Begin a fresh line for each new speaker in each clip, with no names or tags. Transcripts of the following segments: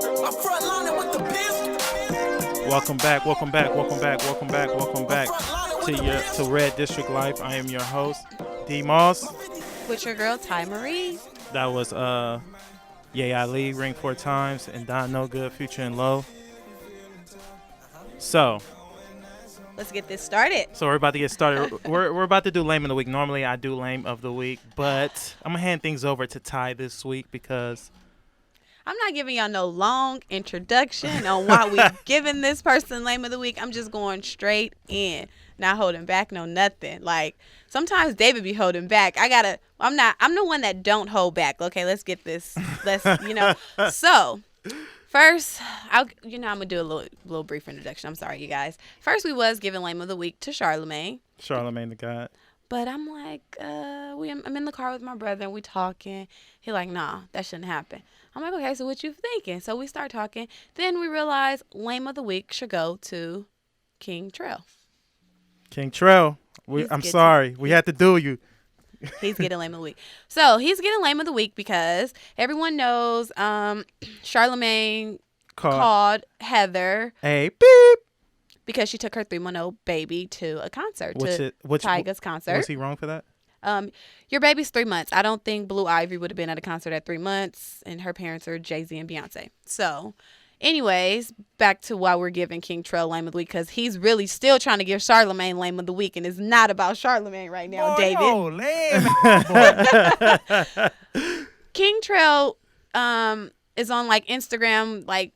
Welcome back to Red District Life. I am your host, D.Moss.
With your girl, Ty Marie.
That was Yeah Ali, Ring 4 Times, and Don No Good, Future and Low. So
let's get this started.
So we're about to get started. we're about to do Lame of the Week. Normally I do Lame of the Week, but I'm going to hand things over to Ty this week because
I'm not giving y'all no long introduction on why we giving this person Lame of the Week. I'm just going straight in, not holding back, no nothing. Like sometimes David be holding back. I'm the one that don't hold back. Okay, let's get this. So first, I'm gonna do a little brief introduction. I'm sorry, you guys. First, we was giving Lame of the Week to Charlamagne
the God.
But I'm like, I'm in the car with my brother and we talking. He like, nah, that shouldn't happen. I'm like, okay, so what you thinking? So we start talking. Then we realize Lame of the Week should go to KingTrell.
KingTrell, I'm sorry, we had to do you.
He's getting Lame of the Week. So he's getting Lame of the Week because everyone knows Charlamagne called Heather
a beep
because she took her 3-month-old baby to a concert, Tyga's concert.
Was he wrong for that?
Your baby's 3 months. I don't think Blue Ivy would have been at a concert at 3 months, and her parents are Jay-Z and Beyonce. So, anyways, back to why we're giving KingTrell Lame of the Week, because he's really still trying to give Charlamagne Lame of the Week, and it's not about Charlamagne right now, David.
Oh, lame.
KingTrell is on like Instagram, like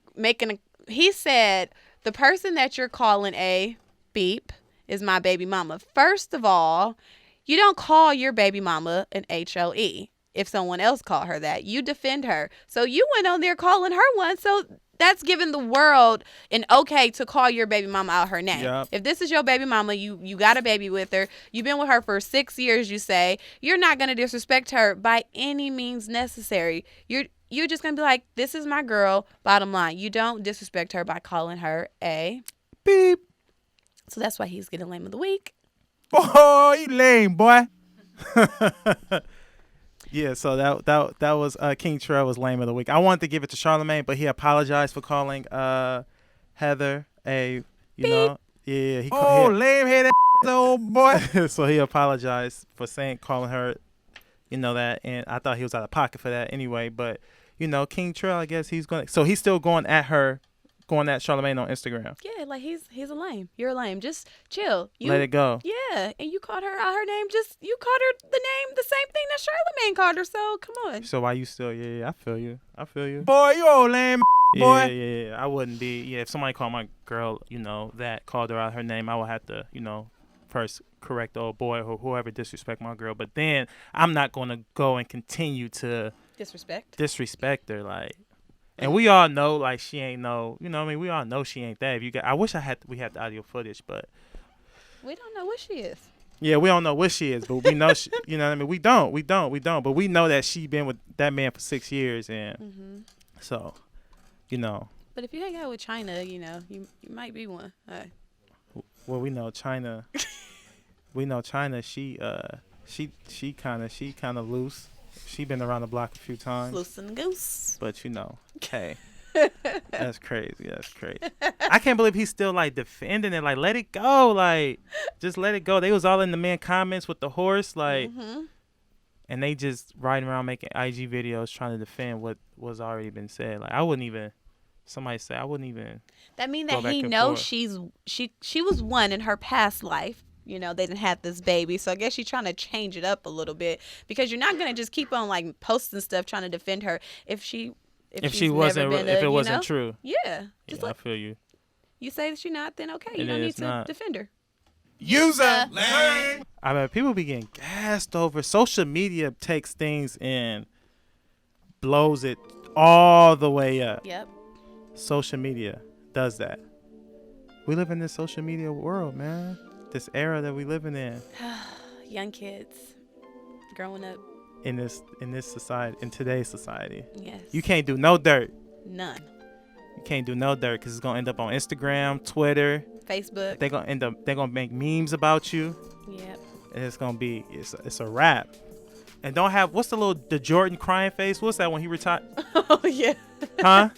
he said, the person that you're calling a beep is my baby mama. First of all, you don't call your baby mama an HLE. If someone else called her that, you defend her. So you went on there calling her one. So that's giving the world an okay to call your baby mama out her name.
Yep.
If this is your baby mama, you got a baby with her. You've been with her for 6 years, you say. You're not going to disrespect her by any means necessary. You're just going to be like, this is my girl, bottom line. You don't disrespect her by calling her a
beep.
So that's why he's getting Lame of the Week.
Oh, you lame, boy.
Yeah, so that was KingTrell was Lame of the Week. I wanted to give it to Charlamagne, but he apologized for calling Heather a
lame headed old boy.
So he apologized for calling her, that, and I thought he was out of pocket for that anyway. But KingTrell, I guess he's still going at Charlamagne on Instagram.
Yeah, like he's a lame. You're a lame. Just chill.
Let it go.
Yeah, and you called her out her name. You called her the same thing that Charlamagne called her. So come on.
So why you still? Yeah, I feel you.
Boy, you old lame boy.
Yeah. I wouldn't be. Yeah, if somebody called my girl, that called her out her name, I would have to, first correct the old boy or whoever disrespect my girl. But then I'm not going to go and continue to disrespect her, like. And we all know, like, she ain't we all know she ain't that. I wish we had the audio footage, but
we don't know what she is.
Yeah, we don't know what she is, but we know she, we don't, but we know that she been with that man for 6 years, and so,
But if you hang out with China, you might be one.
Well, we know China. She kind of loose. She been around the block a few times.
Loose and goose.
But hey, that's crazy. I can't believe he's still like defending it. Like, let it go. Like, just let it go. They was all in the man comments with the horse, like, and they just riding around making IG videos trying to defend what was already been said. Like, I wouldn't even. Somebody say I wouldn't even.
That mean that he knows she was one in her past life. They didn't have this baby. So I guess she's trying to change it up a little bit because you're not going to just keep on like posting stuff trying to defend her if it
wasn't true.
Yeah.
I feel you.
You say that she's not, then okay. You don't need to defend her.
User lame.
I mean, people be getting gassed over. Social media takes things and blows it all the way up.
Yep.
Social media does that. We live in this social media world, man. This era that we living in.
Young kids growing up
in this society, in today's society.
Yes.
You can't do no dirt.
None.
You can't do no dirt because it's gonna end up on Instagram, Twitter,
Facebook.
They're gonna make memes about you.
Yep.
And it's a wrap. And don't have the Jordan crying face? What's that when he retired?
Oh yeah.
Huh?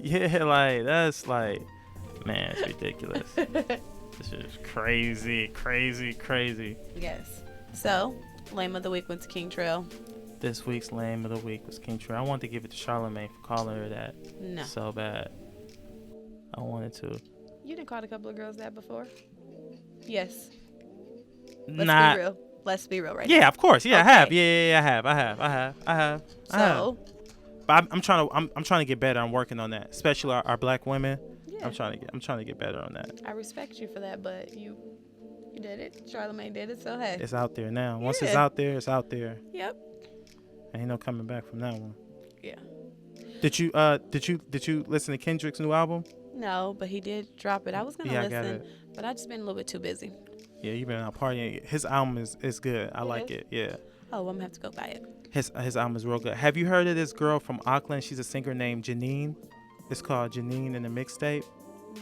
Yeah, like that's like, man, it's ridiculous. This is crazy, crazy, crazy.
Yes. So, lame of the week went to KingTrell.
This week's lame of the week was KingTrell. I wanted to give it to Charlamagne for calling her that
No.
so bad. I wanted to.
You didn't call a couple of girls that before? Yes. Let's
Not.
be real. Let's be real right
Yeah,
now.
of course. Yeah,
Okay.
I have. Yeah, I have.
So,
But I'm trying to get better. I'm working on that, especially our black women.
yeah.
I'm trying to get better on that.
I respect you for that, but you did it. Charlamagne did it, so hey.
It's out there now. Once it's
Yeah.
out there, it's out there.
Yep.
Ain't no coming back from that one.
Yeah.
Did you listen to Kendrick's new album?
No, but he did drop it. I was gonna
Yeah, I got
listen,
it.
but I just been a little bit too busy.
Yeah, you've been out partying. His album is good. I like
is?
it. Yeah.
Oh, I'm gonna have to go buy it.
His album is real good. Have you heard of this girl from Auckland? She's a singer named Janine. It's called Janine and the Mixtape.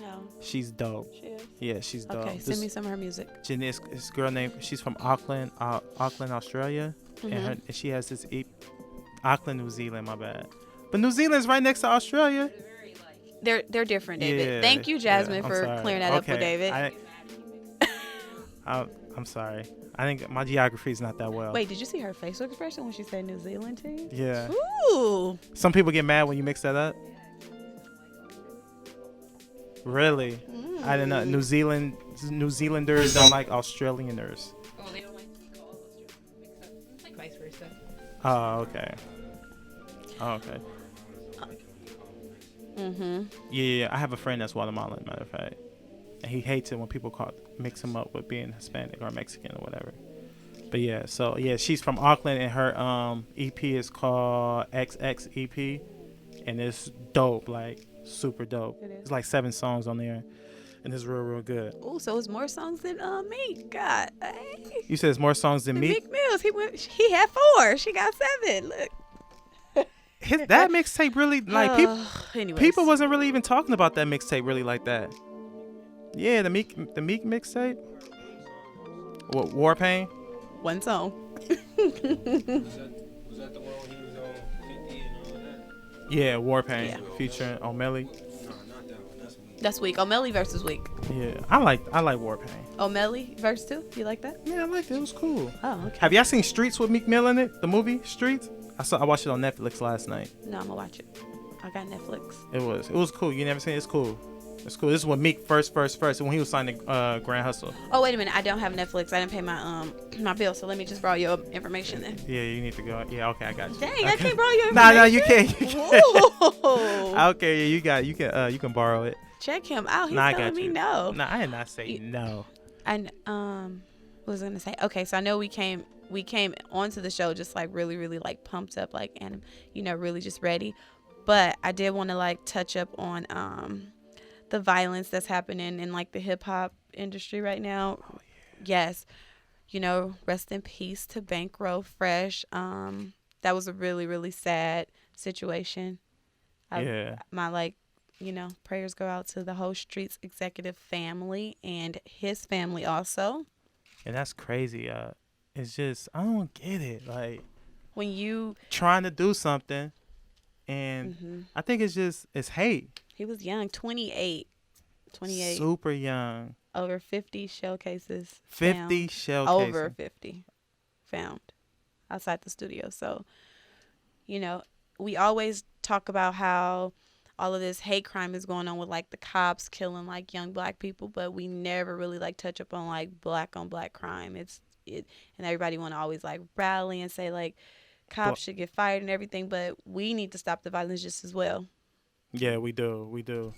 No,
She's dope.
she is.
Yeah, she's dope.
Okay, send me some of her music.
Janine, this girl named, she's from Auckland, Australia,
Mhm.
and she has this Auckland, New Zealand. My bad, but New Zealand's right next to Australia.
They're different, David.
Yeah,
Thank you, Jasmine,
I'm
for
sorry.
clearing that up for David.
I'm sorry. I think my geography is not that well.
Wait, did you see her facial expression when she said New Zealand to you?
Yeah.
Ooh.
Some people get mad when you mix that up. Really? I didn't know. New Zealanders don't like Australianers.
Oh, they don't like to be called Australian. It's like vice versa.
Oh, okay. Oh, okay. Yeah, I have a friend that's Guatemalan, matter of fact. And he hates it when people mix him up with being Hispanic or Mexican or whatever. But yeah, so yeah, she's from Auckland and her EP is called XX EP. And it's dope, like super dope.
It is.
It's like 7 songs on there. And it's real, real good.
Ooh, so it's more songs than Meek. God, hey.
You said it's more songs than me?
Meek Mills, he had 4. She got 7. Look.
That mixtape really, like, people
Anyways.
wasn't really even talking about that mixtape really like that. Yeah, the Meek mixtape. What, War Pain?
One song.
Was that the one when he was on 50 and all that?
Yeah, War Pain
Yeah.
featuring O'Malley.
No, not that one. That's weak.
That's weak. O'Malley versus weak.
Yeah, I like War Pain.
O'Malley verse 2. You like that?
Yeah, I liked it. It was cool.
Oh, okay.
Have y'all seen Streets with Meek Mill in it? The movie Streets? I watched it on Netflix last night.
No, I'm gonna watch it. I got Netflix.
It was cool. You never seen it? It's cool. It's cool. This is when Meek first, when he was signing Grand Hustle.
Oh, wait a minute. I don't have Netflix. I didn't pay my my bill, so let me just borrow your information then.
Yeah, you need to go. Yeah, okay, I got you.
Dang,
okay.
I can't borrow your information.
No, you can't. You can't.
Whoa.
Okay, yeah, you can borrow it.
Check him out. He's
Nah, I
telling
got
me
you.
no.
No, I did not say no.
And what was I gonna say? Okay, so I know we came onto the show just like really, really like pumped up, like, and really just ready. But I did want to like touch up on the violence that's happening in like the hip hop industry right now. Oh, yeah. Yes. Rest in peace to Bankroll Fresh. That was a really, really sad situation.
Yeah.
My prayers go out to the whole Streets executive family and his family also.
And that's crazy. It's just, I don't get it. Like,
When you
trying to do something, and I think it's hate.
he was young, 28,
Super young.
over 50 shell cases.
50
found.
shell
Over
cases.
50 found outside the studio. So, we always talk about how all of this hate crime is going on with like the cops killing like young black people, but we never really like touch up on like black on black crime. And everybody want to always like rally and say like cops should get fired and everything, but we need to stop the violence just as well.
Yeah, we do.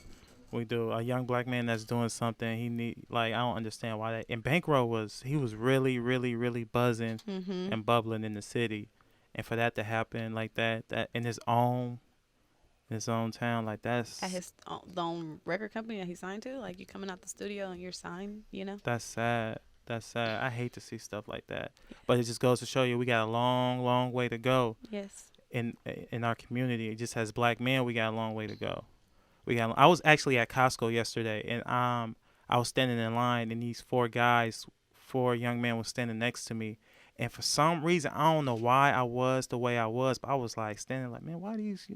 A young black man that's doing something, I don't understand why that. And Bankroll was really, really, really buzzing and bubbling in the city, and for that to happen like that in his own town, like that's
At his own record company that he signed to, like you coming out the studio and you're signed,
That's sad. I hate to see stuff like that, but it just goes to show you we got a long, long way to go.
Yes.
In our community, just as black men, we got a long way to go. I was actually at Costco yesterday, and I was standing in line, and these 4 young men was standing next to me, And for some reason, I don't know why I was the way I was, but I was like standing like, man, why these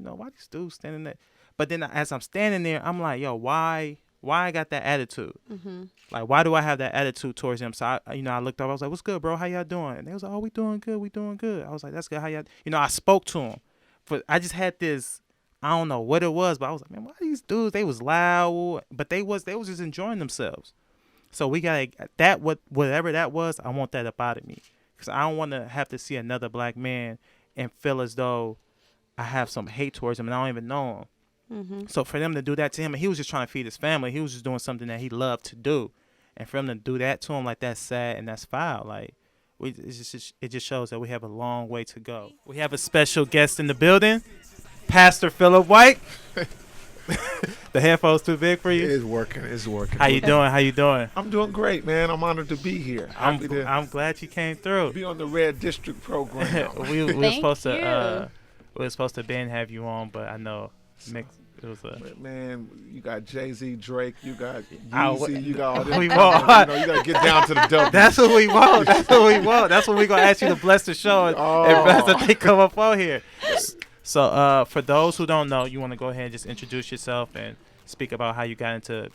dudes standing there? But then as I'm standing there, I'm like, yo, why I got that attitude?
Mm-hmm.
Like, why do I have that attitude towards him? So I looked up, I was like, what's good, bro? How y'all doing? And they was like, oh, we doing good. I was like, that's good. How y'all? I spoke to him, but I just had this, I don't know what it was, but I was like, man, why these dudes? They was loud, but they was just enjoying themselves. So we gotta whatever that was, I want that up out of me. Because I don't want to have to see another black man and feel as though I have some hate towards him and I don't even know him.
Mm-hmm.
So for them to do that to him, and he was just trying to feed his family. He was just doing something that he loved to do. And for him to do that to him, like, that's sad and that's foul. Like, it just shows that we have a long way to go. We have a special guest in the building, Pastor Phillip White. The headphones too big for you?
It's working.
How you doing?
I'm doing great, man. I'm honored to be here.
I'm glad you came through.
Be on the Red District program.
we were
Thank
supposed to
you.
Ben have you on, but I know it was a
Man, you got Jay-Z, Drake, you got
I-
Yeezy, you got all that.
We
You
won't.
got to get down to the W.
That's what we want. That's what we're gonna ask you to bless the show and bless that they come up on here. So for those who don't know, you want to go ahead and just introduce yourself and speak about how you got into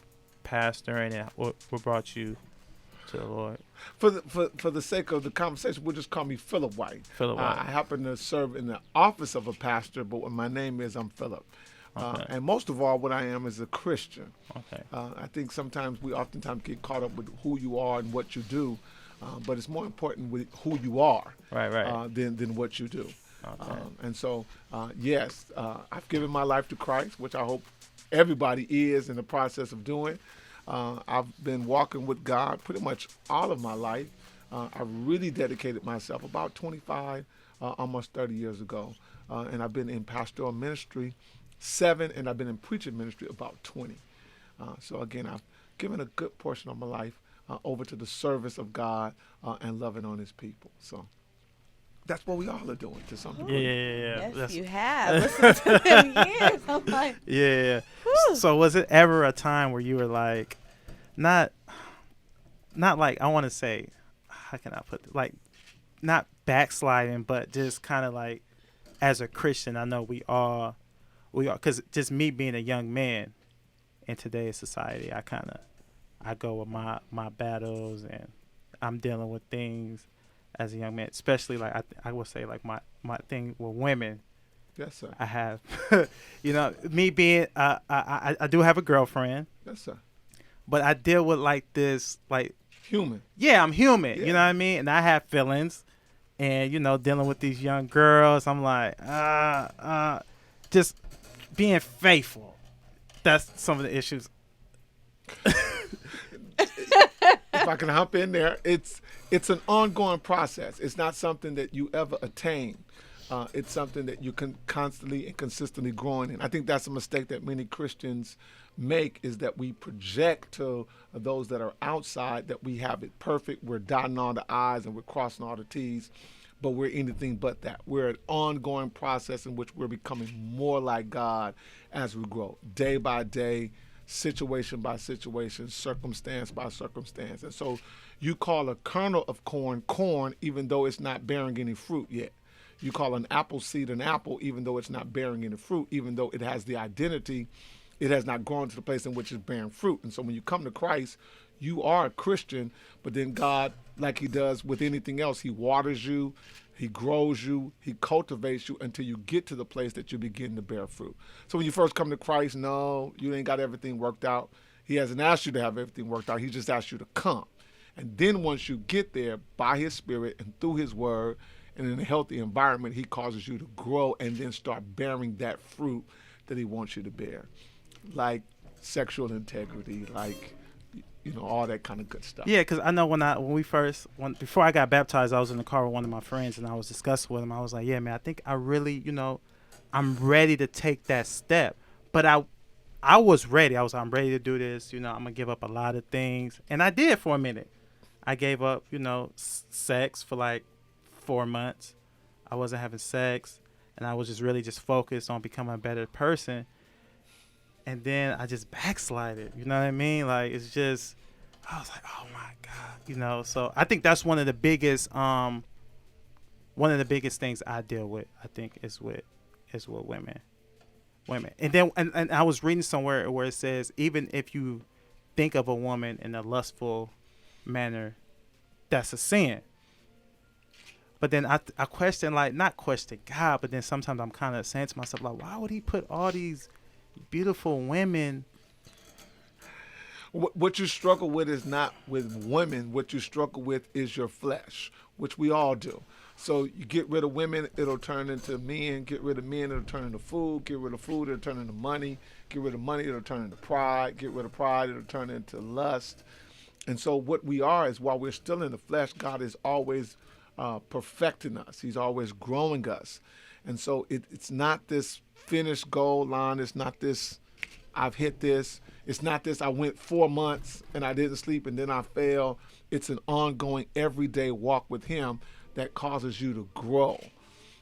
pastoring and what brought you to the Lord.
For the sake of the conversation, we'll just call me Phillip White.
Phillip White.
I happen to serve in the office of a pastor, but what my name is, I'm Phillip.
Okay.
And most of all, what I am is a Christian.
Okay.
I think sometimes we oftentimes get caught up with who you are and what you do, but it's more important with who you are
Right.
than what you do.
Okay.
And so, yes, I've given my life to Christ, which I hope everybody is in the process of doing. I've been walking with God pretty much all of my life. I really dedicated myself about 25, almost 30 years ago. And I've been in pastoral ministry 7, and I've been in preaching ministry about 20. So again, I've given a good portion of my life over to the service of God and loving on his people. So that's what we all are doing to some degree.
Yeah.
Yes, you have. Listen to them years. I'm like,
Yeah.
whew.
So was it ever a time where you were like, not like, I want to say, how can I put it? Like, not backsliding, but just kind of like, as a Christian, I know we are, because just me being a young man in today's society, I go with my battles and I'm dealing with things as a young man, especially like I would say like my thing with women.
Yes, sir.
I have, me being, I do have a girlfriend,
Yes, sir.
but I deal with like this, like,
Human.
yeah, I'm human,
Yeah.
you know what I mean? And I have feelings and, dealing with these young girls, I'm like, just being faithful. That's some of the issues.
If I can hop in there, it's an ongoing process. It's not something that you ever attain. It's something that you can constantly and consistently growing in. I think that's a mistake that many Christians make, is that we project to those that are outside that we have it perfect. We're dotting all the I's and we're crossing all the T's, but we're anything but that. We're an ongoing process in which we're becoming more like God as we grow, day by day, situation by situation, circumstance by circumstance. And so you call a kernel of corn, even though it's not bearing any fruit yet. You call an apple seed an apple, even though it's not bearing any fruit, even though it has the identity, it has not grown to the place in which it's bearing fruit. And so when you come to Christ, you are a Christian, but then God, like he does with anything else, he waters you, he grows you, he cultivates you until you get to the place that you begin to bear fruit. So when you first come to Christ, no, you ain't got everything worked out. He hasn't asked you to have everything worked out. He just asked you to come. And then once you get there, by his Spirit and through his word and in a healthy environment, he causes you to grow and then start bearing that fruit that he wants you to bear. Like sexual integrity, like, all that kind of good stuff.
Yeah, because I know before I got baptized, I was in the car with one of my friends and I was discussing with him. I was like, yeah, man, I think I really, I'm ready to take that step. But I was ready. I'm ready to do this. I'm going to give up a lot of things. And I did for a minute. I gave up, sex for like 4 months. I wasn't having sex. And I was just really just focused on becoming a better person. And then I just backslided. You know what I mean? Like, it's just, I was like, oh my God, so I think that's one of the biggest one of the biggest things I deal with, I think, is with women. And then and I was reading somewhere where it says even if you think of a woman in a lustful manner, that's a sin. But then I question, like, not question God, but then sometimes I'm kind of saying to myself, like, why would he put all these beautiful women?
What you struggle with is not with women. What you struggle with is your flesh, which we all do. So you get rid of women, it'll turn into men. Get rid of men, it'll turn into food. Get rid of food, it'll turn into money. Get rid of money, it'll turn into pride. Get rid of pride, it'll turn into lust. And so what we are is, while we're still in the flesh, God is always perfecting us. He's always growing us. And so it's not this finished goal line. It's not this, I've hit this. It's not this, I went 4 months and I didn't sleep and then I fell. It's an ongoing, everyday walk with him that causes you to grow.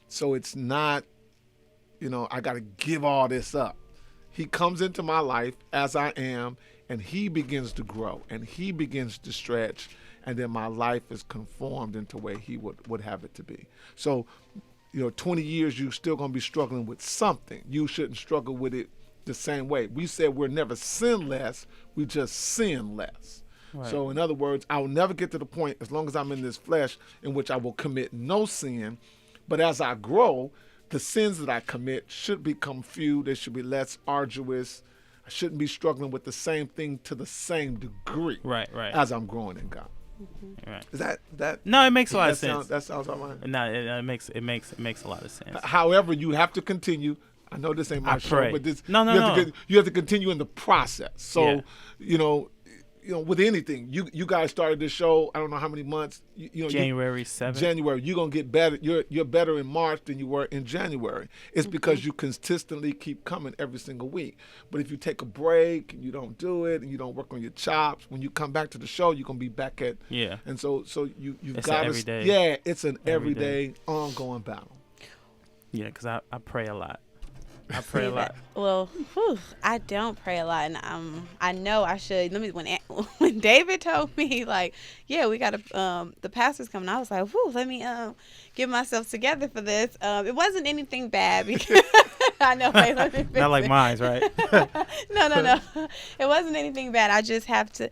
So it's not, I got to give all this up. He comes into my life as I am, and he begins to grow, and he begins to stretch, and then my life is conformed into the way he would have it to be. So, 20 years, you're still going to be struggling with something. You shouldn't struggle with it the same way. We said we're never sinless, we just sin less. Right. So in other words, I will never get to the point, as long as I'm in this flesh, in which I will commit no sin. But as I grow, the sins that I commit should become few. They should be less arduous. I shouldn't be struggling with the same thing to the same degree.
Right.
As I'm growing in God.
Mm-hmm. Right.
Is that?
No, it makes a lot of sense.
That sounds all right.
No, it makes a lot of sense.
However, you have to continue. I know this ain't my show,
pray.
but this
No.
You have to continue in the process. So, with anything, you guys started this show. I don't know how many months.
January 7th.
January. You're gonna get better. You're better in March than you were in January. It's because you consistently keep coming every single week. But if you take a break and you don't do it and you don't work on your chops, when you come back to the show, you're gonna be back at And so you've got to. Yeah, it's an everyday ongoing battle. Yeah,
because I pray a lot. I pray a lot.
Well, I don't pray a lot, and I know I should. When David told me, like, yeah, we got the pastor's coming, I was like, let me get myself together for this. It wasn't anything bad because I know. Wait, let me fix
Not like mine's, right?
No. It wasn't anything bad. I just have to.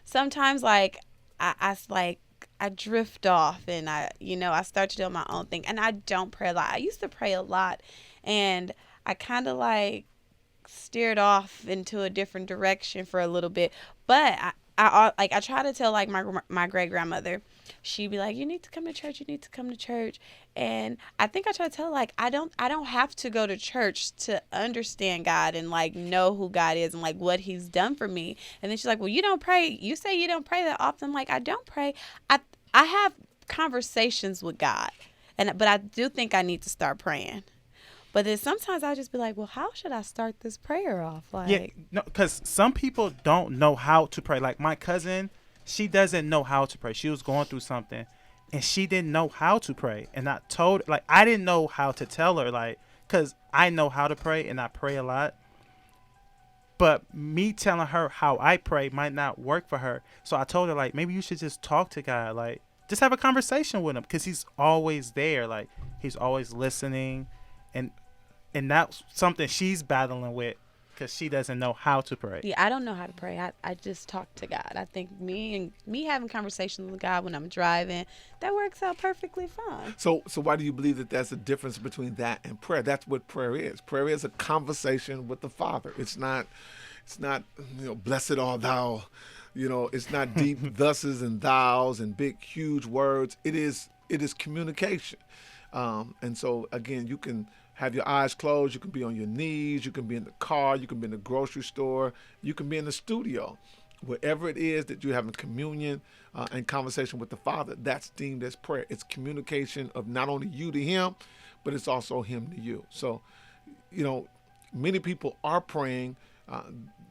Sometimes, like, I drift off, and I start to do my own thing, and I don't pray a lot. I used to pray a lot. And I kind of like steered off into a different direction for a little bit. But I try to tell, like, my great grandmother, she'd be like, you need to come to church. You need to come to church. And I think I try to tell her, like, I don't have to go to church to understand God and, like, know who God is and, like, what he's done for me. And then she's like, well, you don't pray. You say you don't pray that often. I'm like, I don't pray. I have conversations with God. But I do think I need to start praying. But then sometimes I'll just be like, well, how should I start this prayer off?
Because some people don't know how to pray. Like my cousin, she doesn't know how to pray. She was going through something, and she didn't know how to pray. And I told her, like, I didn't know how to tell her, like, because I know how to pray, and I pray a lot. But me telling her how I pray might not work for her. So I told her, like, maybe you should just talk to God. Like, just have a conversation with him, because he's always there. Like, he's always listening. And that's something she's battling with, because she doesn't know how to pray.
Yeah, I don't know how to pray. I just talk to God. I think me having conversations with God when I'm driving, that works out perfectly fine.
So why do you believe that that's a difference between that and prayer? That's what prayer is. Prayer is a conversation with the Father. It's not blessed art thou. It's not deep thuses and thous and big huge words. It is communication. And so again, you can have your eyes closed. You can be on your knees. You can be in the car. You can be in the grocery store. You can be in the studio. Wherever it is that you're having communion and conversation with the Father, that's deemed as prayer. It's communication of not only you to him, but it's also him to you. So, many people are praying.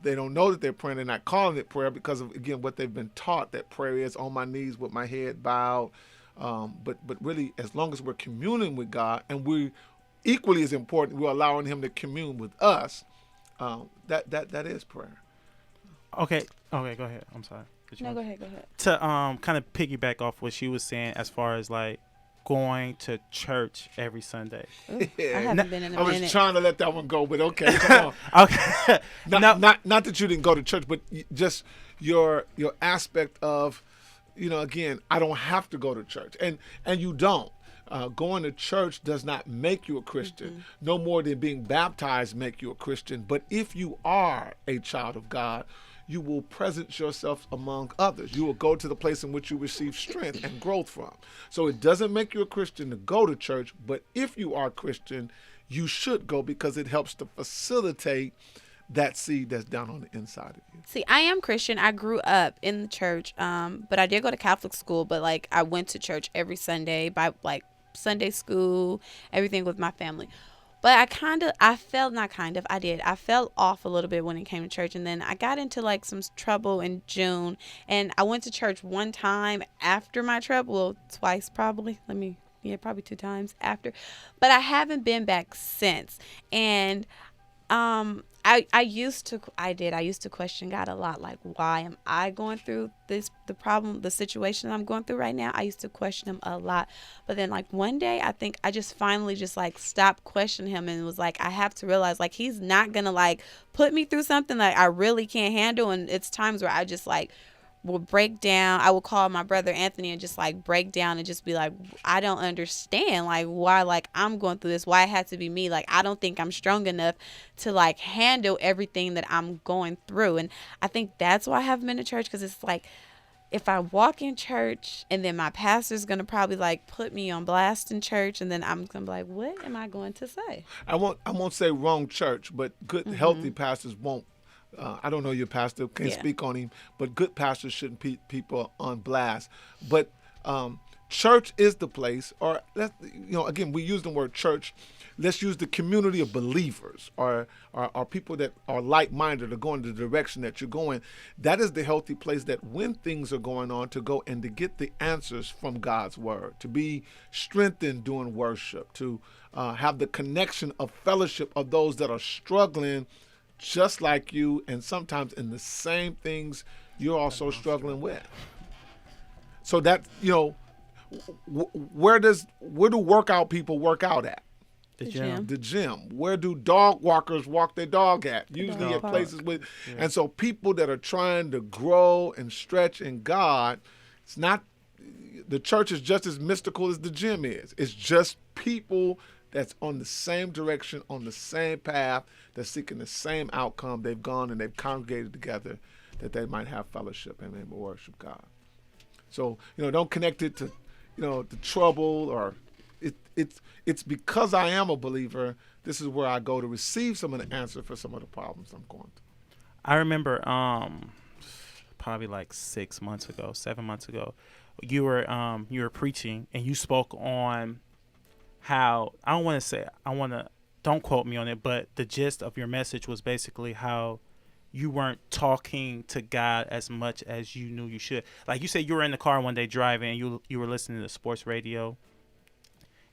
They don't know that they're praying. They're not calling it prayer because of, again, what they've been taught that prayer is on my knees with my head bowed. But really, as long as we're communing with God, and we equally as important, we're allowing him to commune with us, that is prayer.
Okay, go ahead. I'm sorry.
No, go ahead.
To kind of piggyback off what she was saying, as far as like going to church every Sunday.
Ooh, I haven't been in a
I was
minute.
trying to let that one go, but okay, come on.
Okay.
Not that you didn't go to church, but just your aspect of, again, I don't have to go to church, and you don't. Going to church does not make you a Christian, no more than being baptized make you a Christian. But if you are a child of God, you will present yourself among others. You will go to the place in which you receive strength and growth from. So it doesn't make you a Christian to go to church, but if you are a Christian, you should go because it helps to facilitate that seed that's down on the inside of you.
See, I am Christian. I grew up in the church, but I did go to Catholic school, but like I went to church every Sunday by like Sunday school, everything with my family. But I fell off a little bit when it came to church. And then I got into like some trouble in June. And I went to church one time after my trouble. Well, twice probably. Probably 2 times after. But I haven't been back since. And I used to question God a lot, like, why am I going through the situation that I'm going through right now? I used to question him a lot. But then like one day, I think I just finally just like stopped questioning him and was like, I have to realize like he's not going to like put me through something that I really can't handle. And it's times where I just like will break down. I will call my brother Anthony and just like break down and just be like, I don't understand like why like I'm going through this, why it had to be me. Like I don't think I'm strong enough to like handle everything that I'm going through. And I think that's why I haven't been to church, because it's like if I walk in church and then my pastor's gonna probably like put me on blast in church, and then I'm gonna be like, what am I going to say?
I won't say wrong church, but good healthy pastors won't. I don't know your pastor, can't speak on him, but good pastors shouldn't put people on blast. But church is the place, or again, we use the word church. Let's use the community of believers, or people that are like-minded, or going the direction that you're going. That is the healthy place that when things are going on, to go and to get the answers from God's word, to be strengthened during worship, to have the connection of fellowship of those that are struggling just like you, and sometimes in the same things you're also struggling with. So that, where do workout people work out at?
The gym.
The gym. Where do dog walkers walk their dog at? Usually at places with, and so people that are trying to grow and stretch in God, it's not, the church is just as mystical as the gym is. It's just people that's on the same direction, on the same path, that's seeking the same outcome. They've gone and they've congregated together that they might have fellowship and they will worship God. So, don't connect it to, the trouble, or it's because I am a believer, this is where I go to receive some of the answer for some of the problems I'm going through.
I remember probably like 7 months ago, you were preaching and you spoke on how, don't quote me on it, but the gist of your message was basically how you weren't talking to God as much as you knew you should. Like you said, you were in the car one day driving and you were listening to sports radio,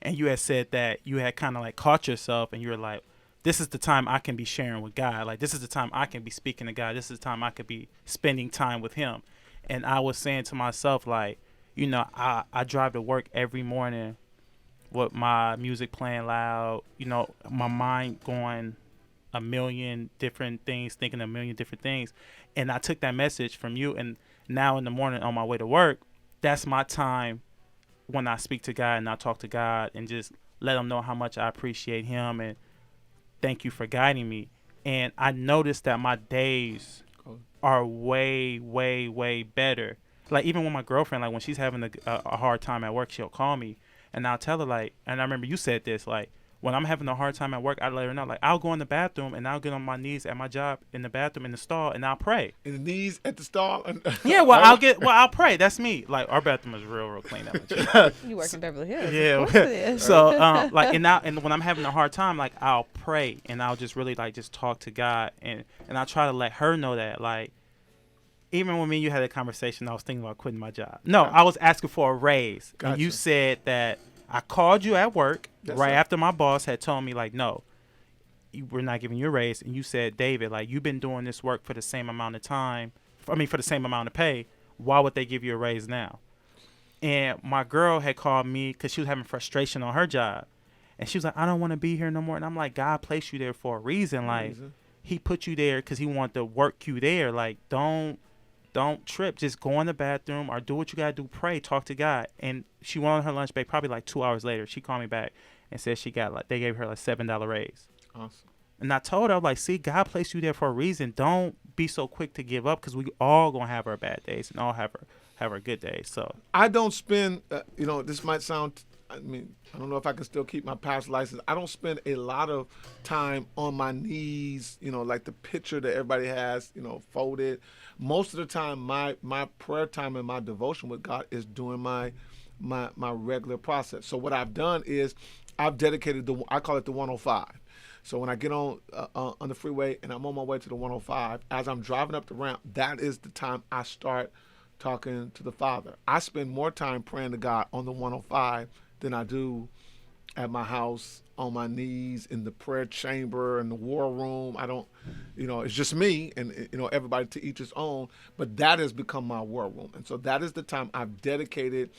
and you had said that you had kind of like caught yourself and you were like, this is the time I can be sharing with God. Like, this is the time I can be speaking to God. This is the time I could be spending time with him. And I was saying to myself, like, I drive to work every morning with my music playing loud, my mind going a million different things, thinking a million different things. And I took that message from you, and now in the morning on my way to work, that's my time when I speak to God and I talk to God and just let him know how much I appreciate him and thank you for guiding me. And I noticed that my days are way, way, way better. Like, even with my girlfriend, like when she's having a hard time at work, she'll call me. And I'll tell her, like, and I remember you said this, like, when I'm having a hard time at work, I let her know, like, I'll go in the bathroom and I'll get on my knees at my job in the bathroom in the stall and I'll pray.
In the knees at the stall?
Yeah, I'll pray. That's me. Like, our bathroom is real, real clean.
You work in Beverly Hills.
Yeah. So, and when I'm having a hard time, like, I'll pray and I'll just really, like, just talk to God. And I'll try to let her know that, like, even when me and you had a conversation, I was thinking about quitting my job. No, I was asking for a raise. Gotcha. And you said that I called you at work after my boss had told me, like, no, we're not giving you a raise. And you said, David, like, you've been doing this work for the same amount of time. For the same amount of pay. Why would they give you a raise now? And my girl had called me because she was having frustration on her job. And she was like, I don't want to be here no more. And I'm like, God placed you there for a reason. Like, he put you there because he wanted to work you there. Like, don't trip. Just go in the bathroom or do what you got to do. Pray. Talk to God. And she went on her lunch break probably like 2 hours later. She called me back and said they gave her like $7 raise.
Awesome.
And I told her, I was like, see, God placed you there for a reason. Don't be so quick to give up because we all going to have our bad days and all have our good days. So
I don't spend, this might sound, I don't know if I can still keep my pastor license. I don't spend a lot of time on my knees, like the picture that everybody has, folded. Most of the time, my prayer time and my devotion with God is doing my regular process. So what I've done is I've dedicated I call it the 105. So when I get on the freeway and I'm on my way to the 105, as I'm driving up the ramp, that is the time I start talking to the Father. I spend more time praying to God on the 105 than I do at my house, on my knees, in the prayer chamber, in the war room. I don't, it's just me and, everybody to each his own. But that has become my war room. And so that is the time I've dedicated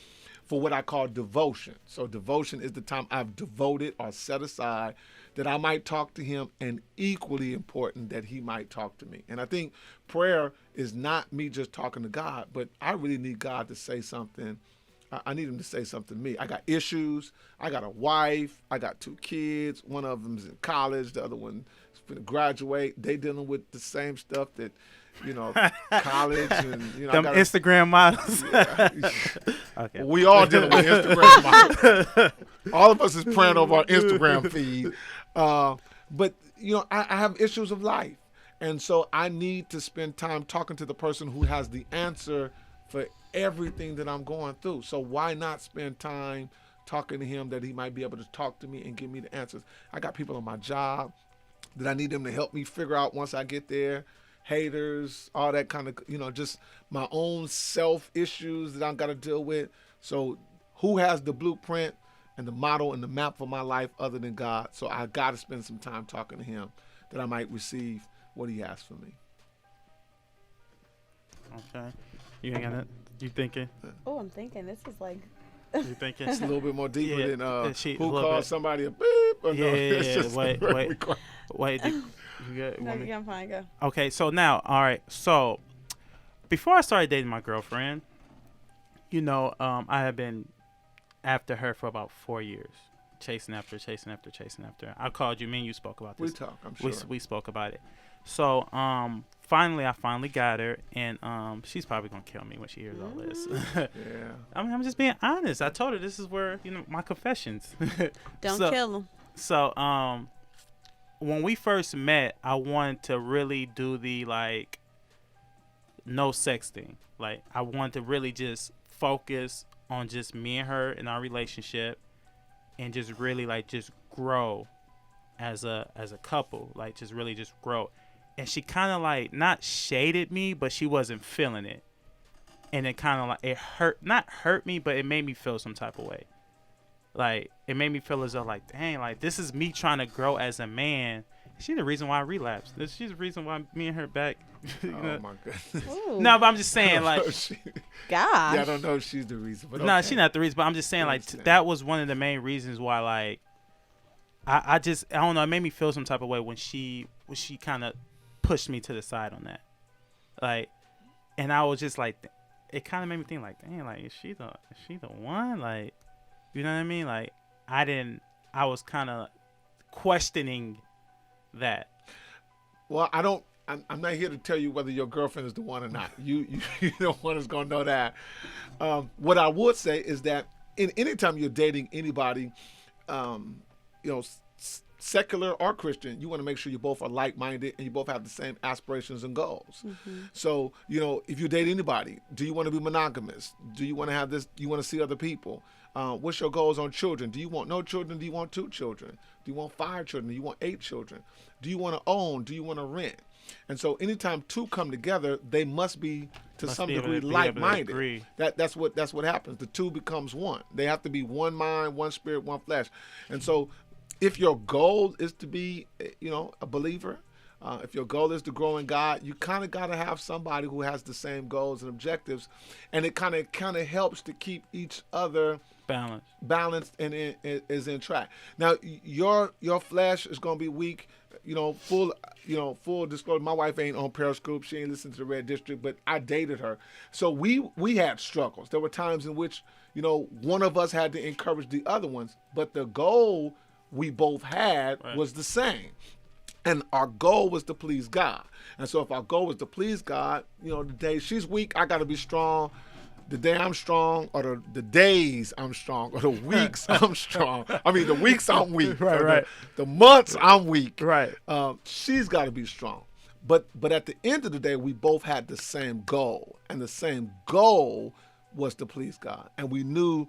for what I call devotion. So devotion is the time I've devoted or set aside that I might talk to him, and equally important that he might talk to me. And I think prayer is not me just talking to God, but I really need God to say something. I need him to say something to me. I got issues. I got a wife. I got 2 kids. One of them's in college. The other one is going to graduate. They dealing with the same stuff that, college and,
them Instagram models.
Okay. We all dealing with Instagram models. All of us is praying over our Instagram feed. But, I have issues of life. And so I need to spend time talking to the person who has the answer for everything that I'm going through. So why not spend time talking to him that he might be able to talk to me and give me the answers? I got people on my job that I need them to help me figure out once I get there. Haters, all that kind of, just my own self issues that I've got to deal with. So who has the blueprint and the model and the map for my life other than God? So I got to spend some time talking to him that I might receive what he has for me.
Okay. You ain't got it? You thinking?
Oh, I'm thinking. This is like.
You thinking?
It's a little bit more deeper than who calls somebody a beep? Or
yeah,
no,
yeah. Wait. You good?
No, I'm fine. Go.
Okay, so now, all right. So before I started dating my girlfriend, I had been after her for about 4 years, chasing after. I called you. Me and you spoke about this.
We talked. I'm sure.
We spoke about it. So finally, I got her, and she's probably gonna kill me when she hears all this.
Yeah.
I'm just being honest. I told her this is where my confessions.
Don't kill them.
So when we first met, I wanted to really do the no sexting. Like I wanted to really just focus on just me and her in our relationship, and just really just grow as a couple. Like just really just grow. And she kind of not shaded me, but she wasn't feeling it. And it kind of it not hurt me, but it made me feel some type of way. Like it made me feel as though dang, this is me trying to grow as a man. She's the reason why I relapsed. She's the reason why me and her back.
Oh my goodness.
Ooh.
No, but I'm just saying
Gosh.
Yeah, I don't know if she's the reason. But
no, she's not the reason. But I'm just saying that was one of the main reasons why I don't know. It made me feel some type of way when she kind of pushed me to the side on that. And I was just it kind of made me think dang, is she the one? You know what I mean? I was kind of questioning that.
Well, I'm not here to tell you whether your girlfriend is the one or not. You the one is gonna know that. What I would say is that anytime you're dating anybody, secular or Christian, you want to make sure you both are like-minded and you both have the same aspirations and goals. Mm-hmm. So, if you date anybody, do you want to be monogamous? Do you want to have this? Do you want to see other people? What's your goals on children? Do you want no children? Do you want 2 children? Do you want 5 children? Do you want 8 children? Do you want to own? Do you want to rent? And so anytime 2 come together, they must be to some degree like-minded. That's what happens. The 2 becomes 1. They have to be one mind, one spirit, one flesh. And so if your goal is to be, a believer, If your goal is to grow in God, you kind of got to have somebody who has the same goals and objectives, and it kind of helps to keep each other balanced and is in track. Now, your flesh is gonna be weak. Full disclosure, my wife ain't on Periscope. She ain't listening to the Red District, but I dated her. So we had struggles. There were times in which, one of us had to encourage the other ones, but the goal we both had was the same. And our goal was to please God. And so if our goal was to please God, the day she's weak, I got to be strong. The day I'm strong, or the days I'm strong, or the weeks I'm strong. I mean, the weeks I'm weak.
Right.
The months I'm weak.
Right.
She's got to be strong. But at the end of the day, we both had the same goal. And the same goal was to please God. And we knew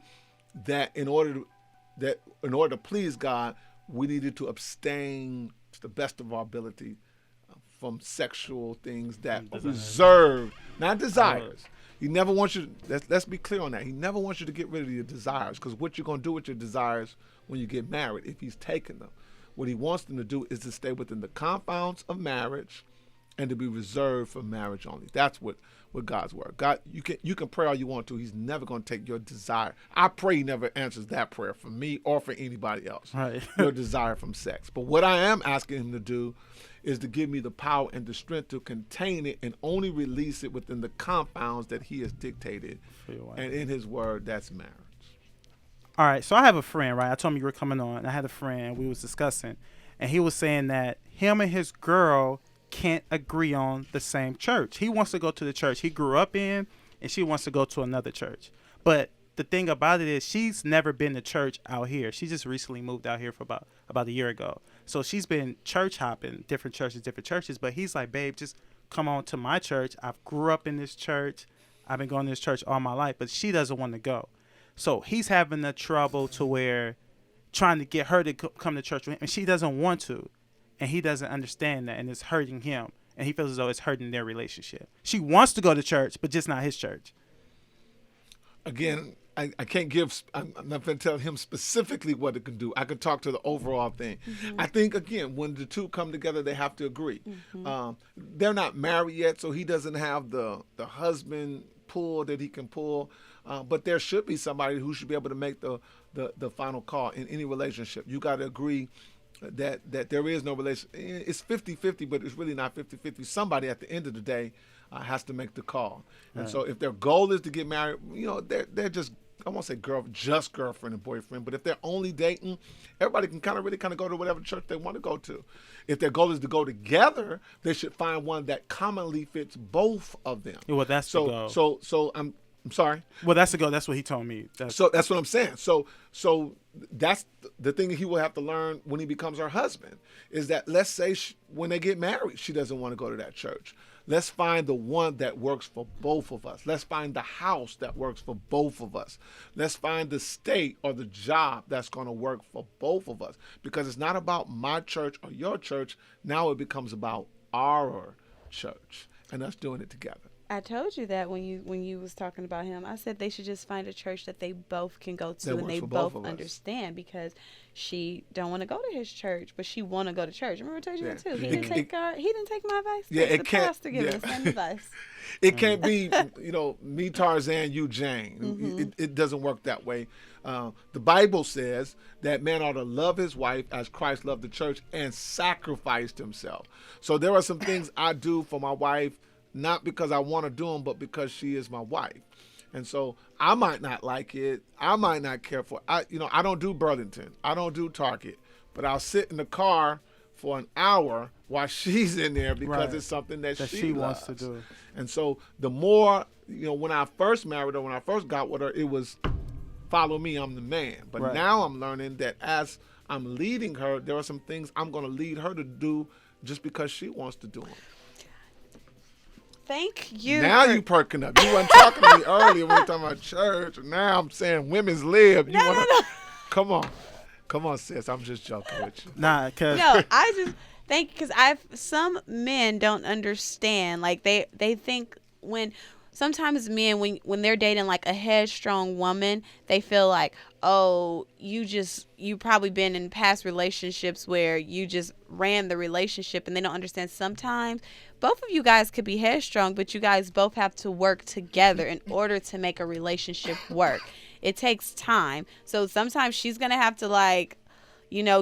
that in order to please God, we needed to abstain to the best of our ability from sexual things that are reserved, not desires. He never wants you to, let's be clear on that. He never wants you to get rid of your desires, because what you're going to do with your desires when you get married, if he's taking them, what he wants them to do is to stay within the confines of marriage and to be reserved for marriage only. That's what God's word. God, you can pray all you want to. He's never going to take your desire. I pray he never answers that prayer for me or for anybody else.
Right.
Your desire from sex. But what I am asking him to do is to give me the power and the strength to contain it and only release it within the confines that he has dictated. And in his word, that's marriage.
All right, so I have a friend, right? I told him you were coming on. I had a friend. We was discussing, and he was saying that him and his girl can't agree on the same church. He wants to go to the church he grew up in, and she wants to go to another church. But the thing about it is she's never been to church out here. She just recently moved out here for about a year ago. So she's been church hopping, different churches. But he's like, babe, just come on to my church. I've grew up in this church. I've been going to this church all my life. But she doesn't want to go. So he's having the trouble to where trying to get her to come to church with him. And she doesn't want to. And he doesn't understand that. And it's hurting him. And he feels as though it's hurting their relationship. She wants to go to church, but just not his church.
Again, I can't I'm not going to tell him specifically what it can do. I can talk to the overall thing. Mm-hmm. I think, again, when the two come together, they have to agree. Mm-hmm. They're not married yet, so he doesn't have the husband pull that he can pull. But there should be somebody who should be able to make the final call in any relationship. You got to agree that there is no relation. It's 50-50, but it's really not 50-50. Somebody at the end of the day has to make the call. And so if their goal is to get married, they're just, I won't say just girlfriend and boyfriend, but if they're only dating, everybody can kind of go to whatever church they want to go to. If their goal is to go together, they should find one that commonly fits both of them.
Yeah, well, that's the goal.
So I'm sorry.
Well, that's the goal. That's what he told me.
So that's what I'm saying. So that's the thing that he will have to learn when he becomes her husband, is that let's say when they get married, she doesn't want to go to that church. Let's find the one that works for both of us. Let's find the house that works for both of us. Let's find the state or the job that's going to work for both of us. Because it's not about my church or your church. Now it becomes about our church and us doing it together.
I told you that when you was talking about him. I said they should just find a church that they both can go to and they both understand, because she don't want to go to his church, but she want to go to church. Remember I told you that too. He didn't take my advice.
Yeah,
the pastor giving us some advice.
It can't be, me Tarzan, you Jane. Mm-hmm. It doesn't work that way. The Bible says that man ought to love his wife as Christ loved the church and sacrificed himself. So there are some things I do for my wife, not because I want to do them, but because she is my wife. And so I might not like it. I might not care for it. I don't do Burlington. I don't do Target. But I'll sit in the car for an hour while she's in there because it's something that she
wants
loves
to do.
And so the more, when I first married her, when I first got with her, it was follow me, I'm the man. But now I'm learning that as I'm leading her, there are some things I'm going to lead her to do just because she wants to do them.
Thank you.
Now you perking up. You weren't talking to me earlier when we were talking about church. Now I'm saying women's lib. No. Come on, sis. I'm just joking with you.
Nah, cause
no, I just think because some men don't understand. Like they think when sometimes men, when they're dating like a headstrong woman, they feel like, oh, you probably been in past relationships where you just ran the relationship, and they don't understand sometimes both of you guys could be headstrong, but you guys both have to work together in order to make a relationship work. It takes time. So sometimes she's going to have to like,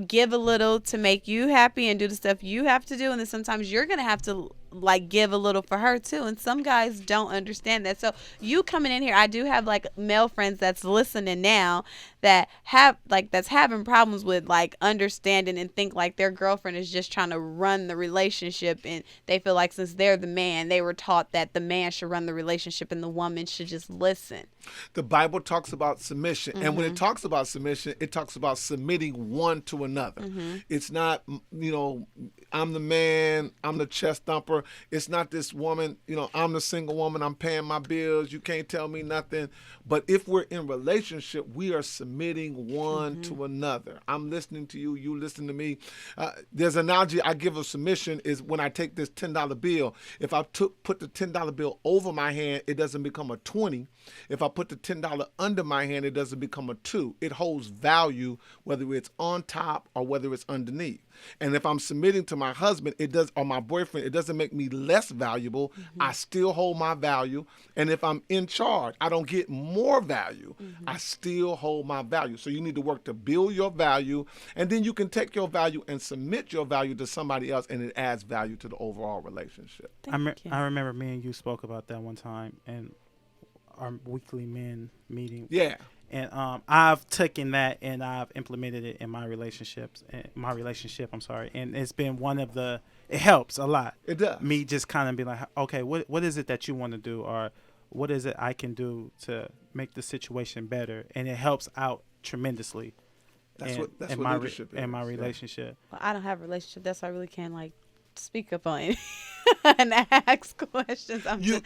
give a little to make you happy and do the stuff you have to do. And then sometimes you're going to have to like give a little for her too. And some guys don't understand that. So you coming in here, I do have like male friends that's listening now that that's having problems with like understanding and think like their girlfriend is just trying to run the relationship. And they feel like since they're the man, they were taught that the man should run the relationship and the woman should just listen.
The Bible talks about submission. And when it talks about submission, it talks about submitting one to another. It's not, I'm the man, I'm the chest thumper. It's not this woman, I'm the single woman, I'm paying my bills, you can't tell me nothing. But if we're in relationship, we are submitting one to another. I'm listening to you, you listen to me. There's an analogy I give of submission is when I take this $10 bill. If I put the $10 bill over my hand, it doesn't become a 20. If I put the $10 under my hand, it doesn't become a 2. It holds value whether it's on top or whether it's underneath. And if I'm submitting to my husband, or my boyfriend, it doesn't make me less valuable. I still hold my value. And if I'm in charge, I don't get more value. I still hold my value. So you need to work to build your value, and then you can take your value and submit your value to somebody else, and it adds value to the overall relationship.
I remember me and you spoke about that one time in our weekly men meeting.
Yeah.
And I've taken that and I've implemented it in my relationship. And it's been it helps a lot.
It does.
Me just kind of be like, okay, what is it that you want to do, or what is it I can do to make the situation better? And it helps out tremendously.
That's what leadership is.
In my relationship.
Well, I don't have a relationship. That's why I really can't like speak up on it and ask questions. You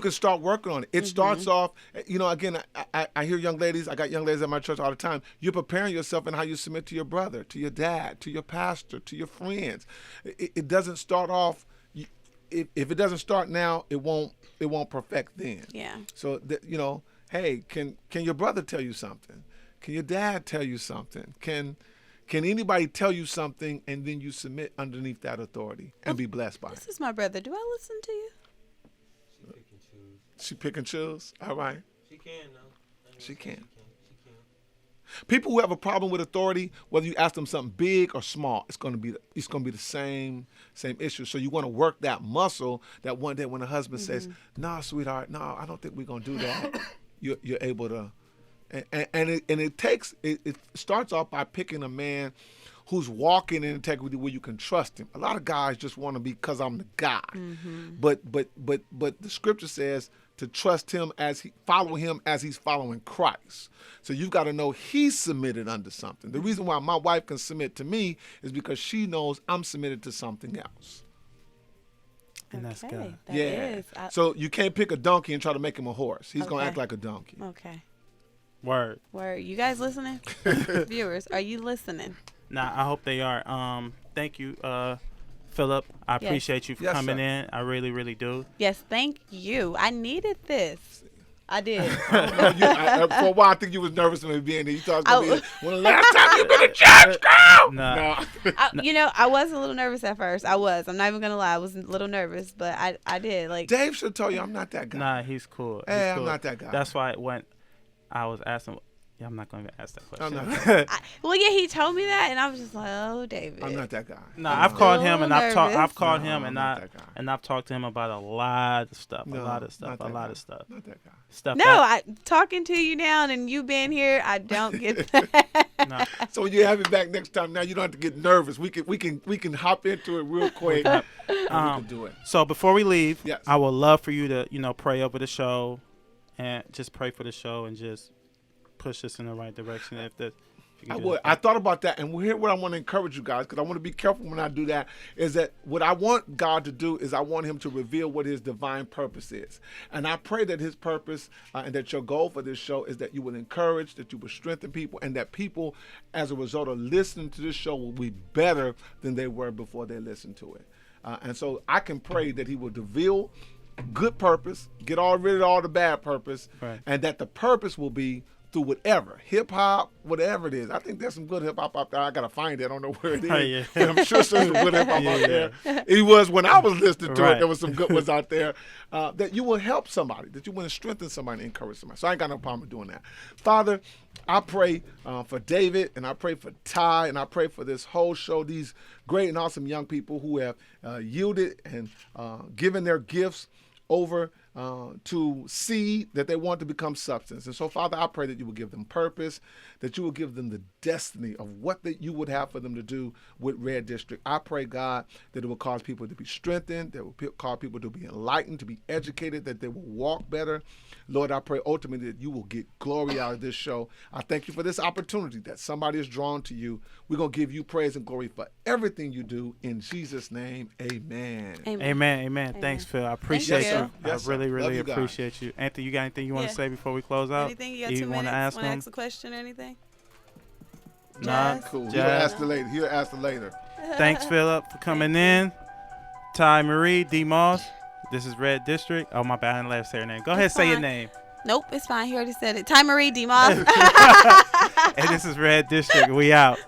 can start working on it. It starts off, again, I hear young ladies, I got young ladies at my church all the time. You're preparing yourself in how you submit to your brother, to your dad, to your pastor, to your friends. It doesn't start off, if it doesn't start now, it won't perfect then.
Yeah.
So, hey, can your brother tell you something? Can your dad tell you something? Can anybody tell you something and then you submit underneath that authority and be blessed by it?
This is my brother. Do I listen to you?
She pick and choose.
She pick and choose? All right.
She can, though.
She can.
She can.
People who have a problem with authority, whether you ask them something big or small, it's going to be the same issue. So you want to work that muscle that one day when a husband says, "No, sweetheart, no, I don't think we're going to do that," you're able to. And it starts off by picking a man who's walking in integrity where you can trust him. A lot of guys just want to be because I'm the guy, but the scripture says to trust him follow him as he's following Christ. So you've got to know he's submitted under something. The reason why my wife can submit to me is because she knows I'm submitted to something else.
And that's good.
So you can't pick a donkey and try to make him a horse. He's going to act like a donkey.
Okay.
Word.
You guys listening? Viewers, are you listening?
Nah, I hope they are. Thank you, Phillip. I appreciate you for coming in. I really, really do.
Yes, thank you. I needed this. I did.
For a while, I think you was nervous when being there. You thought it was going to be when the last time you been to church, girl?
No.
I was a little nervous at first. I'm not even going to lie. I was a little nervous, but I did. Like
Dave should tell you I'm not that guy.
Nah, he's cool.
Hey, I'm not that guy.
That's why I was asking. Yeah, I'm not going to ask that question.
I'm not.
He told me that, and I was just like, "Oh, David."
I'm not that guy.
Nah, I've called him and I've talked
and
I've talked to him about a lot of stuff.
Not that guy.
I talking to you now, and you being here, I don't get that.
No.
So when you have it back next time, now you don't have to get nervous. We can hop into it real quick. And we can do it.
So before we leave,
yes.
I would love for you to pray over the show, and just pray for the show and just push us in the right direction.
I would. I thought about that, and here what I want to encourage you guys, because I want to be careful when I do that, is that what I want God to do is I want him to reveal what his divine purpose is. And I pray that his purpose and that your goal for this show is that you will encourage, that you will strengthen people, and that people, as a result of listening to this show, will be better than they were before they listened to it. And so I can pray that he will reveal good purpose, get rid of all the bad purpose,
Right.
and that the purpose will be through whatever, hip hop, whatever it is. I think there's some good hip hop out there. I gotta find it. I don't know where it is.
Oh, yeah.
But I'm sure there's some good hip hop
Yeah,
out
yeah.
there. It was when I was listening to it.
Right.
There was some good ones out there. That you will help somebody, that you want to strengthen somebody, encourage somebody. So I ain't got no problem with doing that. Father, I pray for David, and I pray for Ty, and I pray for this whole show. These great and awesome young people who have yielded and given their gifts over to seed that they want to become substance. And so, Father, I pray that you will give them purpose, that you will give them the destiny of what that you would have for them to do with Red District. I pray, God, that it will cause people to be strengthened, that it will cause people to be enlightened, to be educated, that they will walk better. Lord, I pray ultimately that you will get glory out of this show. I thank you for this opportunity that somebody is drawn to you. We're going to give you praise and glory for everything you do. In Jesus' name, amen.
Amen. Thanks, Phil. I appreciate
you.
you.
Yes,
I really,
sir. Love
really
you guys.
appreciate you. Anthony, you got anything you want to
Yeah.
say before we close out?
Anything? You got
You
2 minutes?
wanna ask
Want to
him?
ask a question or anything?
Nah.
Jazz?
Cool. He'll
Jazz.
ask her later. He'll ask her later.
Thanks, Philip, for coming in. Ty Marie, D.Moss. This is Red District. Oh, my bad. I didn't let her say her name. Go ahead,
It's
say your
fine.
name.
Nope, it's fine. He already said it. Ty Marie, D.Moss.
And this is Red District. We out.